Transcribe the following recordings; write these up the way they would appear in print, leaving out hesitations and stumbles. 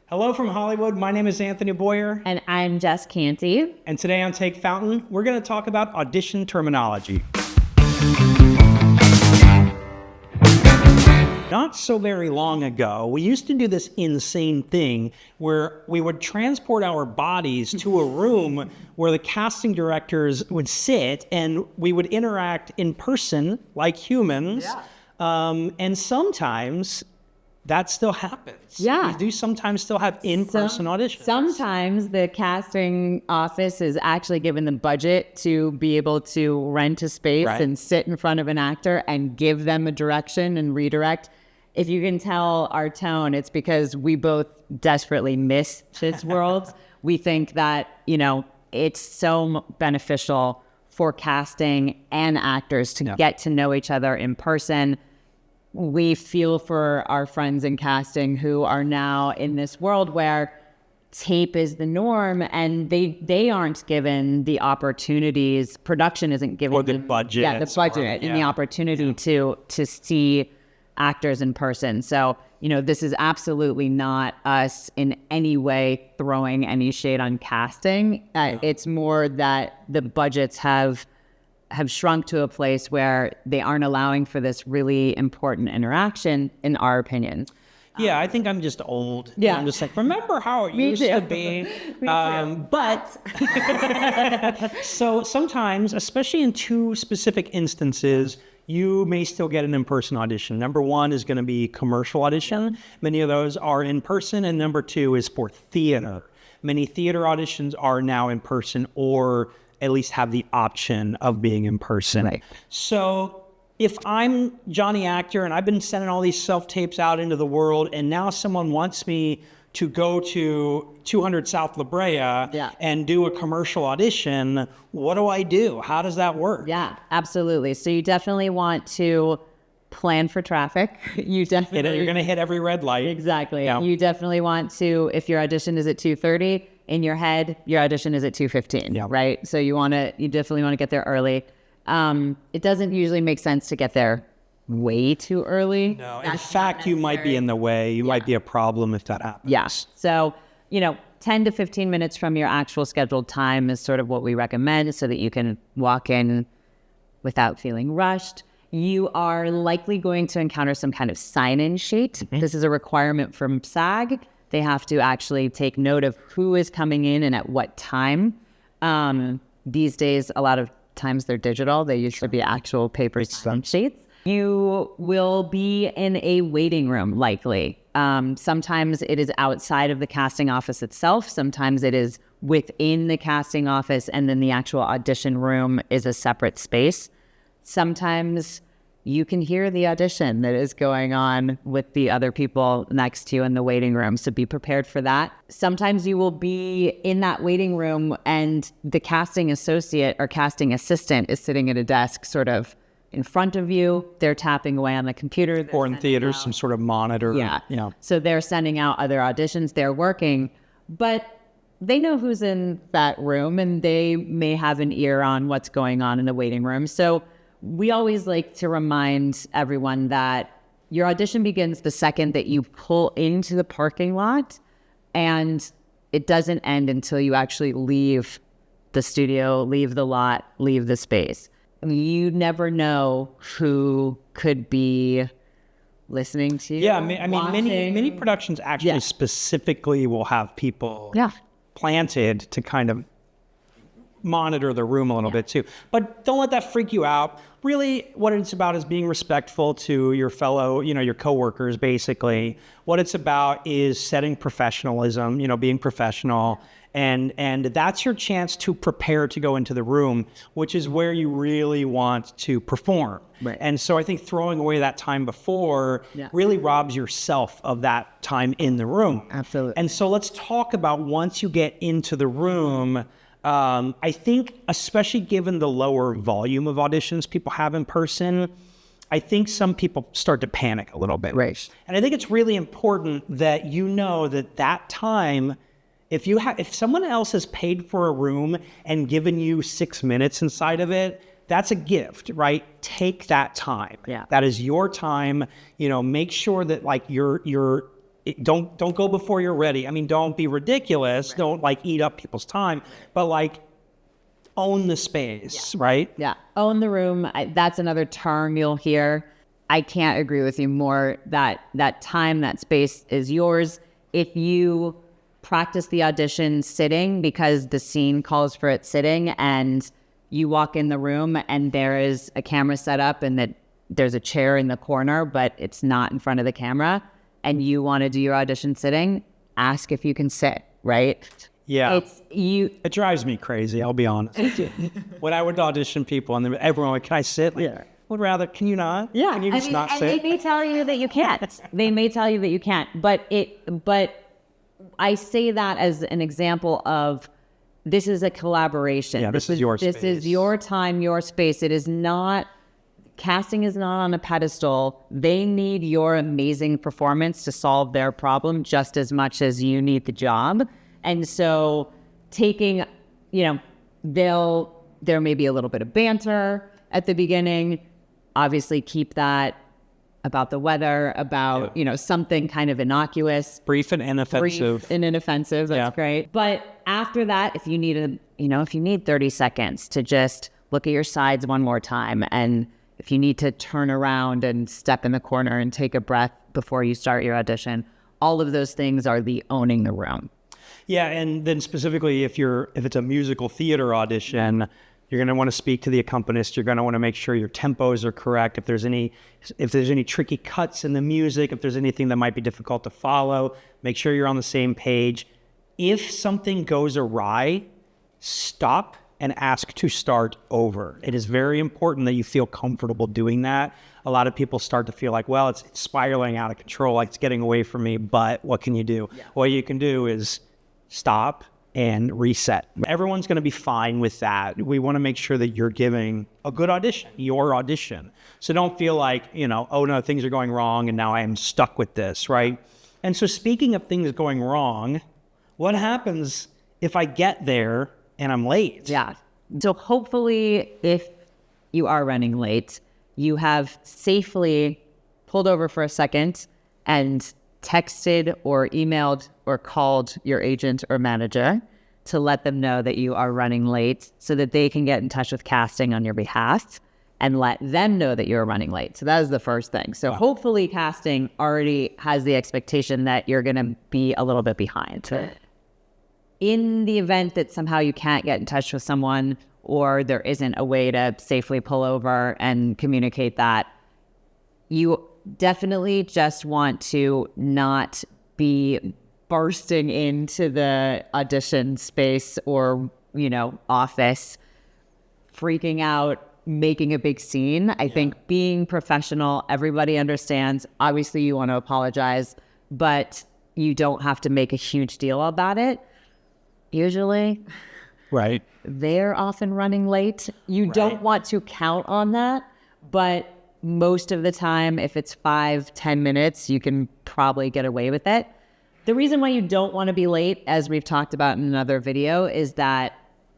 Hello from Hollywood. My name is Anthony Boyer. And I'm Jess Canty. And today on Take Fountain, we're going to talk about audition terminology. Not so very long ago, we used to do this insane thing where we would transport our bodies to a room where the casting directors would sit and we would interact in person like humans. Yeah. And sometimes that still happens. Yeah. We do sometimes still have in-person auditions. Sometimes the casting office is actually given the budget to be able to rent a space and sit in front of an actor and give them a direction and redirect. If you can tell our tone, it's because we both desperately miss this world. We think that, it's so beneficial for casting and actors to get to know each other in person. We feel for our friends in casting who are now in this world where tape is the norm and they aren't given the opportunities. Production isn't given or the budget. Yeah, the budget and the opportunity to see actors in person. So, this is absolutely not us in any way throwing any shade on casting. It's more that the budgets have shrunk to a place where they aren't allowing for this really important interaction, in our opinion. Yeah, I think I'm just old. Yeah. I'm just like, remember how it used to be? But so sometimes, especially in two specific instances, you may still get an in-person audition. Number one is going to be commercial audition. Many of those are in person. And number two is for theater. Many theater auditions are now in person or at least have the option of being in person. Right. So if I'm Johnny Actor and I've been sending all these self-tapes out into the world and now someone wants me to go to 200 South La Brea and do a commercial audition, what do I do? How does that work? Yeah, absolutely. So you definitely want to plan for traffic. You're going to hit every red light. Exactly. Yeah. You definitely want to, if your audition is at 2:30, in your head, your audition is at 2:15, right? So you definitely want to get there early. It doesn't usually make sense to get there way too early. No, in fact, you might be in the way. You might be a problem if that happens. Yes. So, 10 to 15 minutes from your actual scheduled time is sort of what we recommend so that you can walk in without feeling rushed. You are likely going to encounter some kind of sign-in sheet. Mm-hmm. This is a requirement from SAG. They have to actually take note of who is coming in and at what time. These days, a lot of times they're digital. They used to be actual paper sign sheets. You will be in a waiting room, likely. Sometimes it is outside of the casting office itself. Sometimes it is within the casting office, and then the actual audition room is a separate space. Sometimes you can hear the audition that is going on with the other people next to you in the waiting room, so be prepared for that. Sometimes you will be in that waiting room and the casting associate or casting assistant is sitting at a desk sort of in front of you. They're tapping away on the computer. Or in theaters, some sort of monitor. Yeah. So they're sending out other auditions. They're working, but they know who's in that room and they may have an ear on what's going on in the waiting room. So we always like to remind everyone that your audition begins the second that you pull into the parking lot, and it doesn't end until you actually leave the studio, leave the lot, leave the space. You never know who could be listening to you. Yeah, I mean, many productions actually specifically will have people planted to kind of monitor the room a little bit too. But don't let that freak you out. Really, what it's about is being respectful to your fellow, your coworkers, basically. What it's about is setting professionalism, being professional. And that's your chance to prepare to go into the room, which is where you really want to perform. Right. And so I think throwing away that time before really robs yourself of that time in the room. Absolutely. And so let's talk about once you get into the room. I think, especially given the lower volume of auditions people have in person, I think some people start to panic a little bit. Right. And I think it's really important that that time, if someone else has paid for a room and given you 6 minutes inside of it, that's a gift, right? Take that time. Yeah. That is your time. Make sure that you're don't go before you're ready. I mean, don't be ridiculous. Right. Don't like eat up people's time, but like own the space, right? Yeah. Own the room. That's another term you'll hear. I can't agree with you more. That time, that space is yours. If you practice the audition sitting because the scene calls for it sitting, and you walk in the room and there is a camera set up and that there's a chair in the corner, but it's not in front of the camera, and you want to do your audition sitting, ask if you can sit, right? Yeah. It drives me crazy, I'll be honest. When I would audition people and everyone would, can I sit? Like, would rather, can you not? Yeah. Can you just not sit? They may tell you that you can't. They may tell you that you can't. But I say that as an example of, this is a collaboration. Yeah, this is your space. This is your time, your space. It is not, casting is not on a pedestal. They need your amazing performance to solve their problem just as much as you need the job. And so taking, there may be a little bit of banter at the beginning. Obviously keep that about the weather, about, something kind of innocuous. Brief and inoffensive. That's great. But after that, if you need 30 seconds to just look at your sides one more time, and if you need to turn around and step in the corner and take a breath before you start your audition, all of those things are the owning the room. Yeah, and then specifically if it's a musical theater audition, you're going to want to speak to the accompanist. You're going to want to make sure your tempos are correct. If there's any tricky cuts in the music, if there's anything that might be difficult to follow, make sure you're on the same page. If something goes awry, stop and ask to start over. It is very important that you feel comfortable doing that. A lot of people start to feel like, well, it's spiraling out of control, like it's getting away from me, but what can you do? Yeah. What you can do is stop and reset. Everyone's going to be fine with that. We want to make sure that you're giving a good audition, your audition. So don't feel like, oh no, things are going wrong and now I am stuck with this, right? And so speaking of things going wrong, what happens if I get there and I'm late? Yeah. So hopefully if you are running late, you have safely pulled over for a second and texted or emailed or called your agent or manager to let them know that you are running late so that they can get in touch with casting on your behalf and let them know that you're running late. So that is the first thing. So hopefully casting already has the expectation that you're going to be a little bit behind. In the event that somehow you can't get in touch with someone, or there isn't a way to safely pull over and communicate that, you definitely just want to not be bursting into the audition space or, office, freaking out, making a big scene. I think being professional, everybody understands. Obviously, you want to apologize, but you don't have to make a huge deal about it. Usually, right, they're often running late. You don't want to count on that, but most of the time, if it's 5-10 minutes, you can probably get away with it. The reason why you don't want to be late, as we've talked about in another video, is that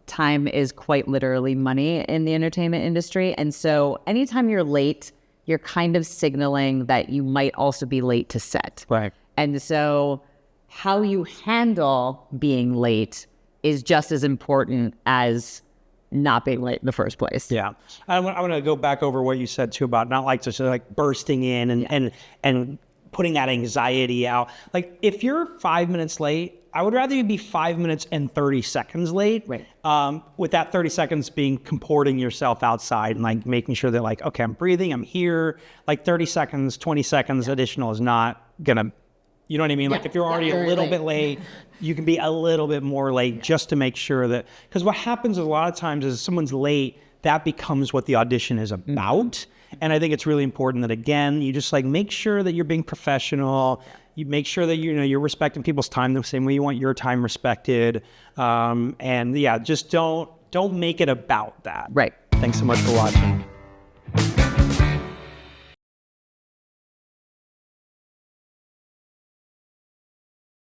time is quite literally money in the entertainment industry. And so anytime you're late, you're kind of signaling that you might also be late to set. Right. And so how you handle being late is just as important as not being late in the first place. Yeah. I want to go back over what you said too about not like just like bursting in and putting that anxiety out. Like if you're 5 minutes late, I would rather you be 5 minutes and 30 seconds late. Right. With that 30 seconds being comporting yourself outside and like making sure that like, okay, I'm breathing, I'm here. Like 30 seconds, 20 seconds additional is not gonna, you know what I mean? Like if you're already a little bit late, you can be a little bit more late just to make sure that, because what happens a lot of times is someone's late, that becomes what the audition is about. And I think it's really important that, again, you just like make sure that you're being professional. You make sure that, you're respecting people's time the same way you want your time respected. And yeah, just don't make it about that. Right. Thanks so much for watching.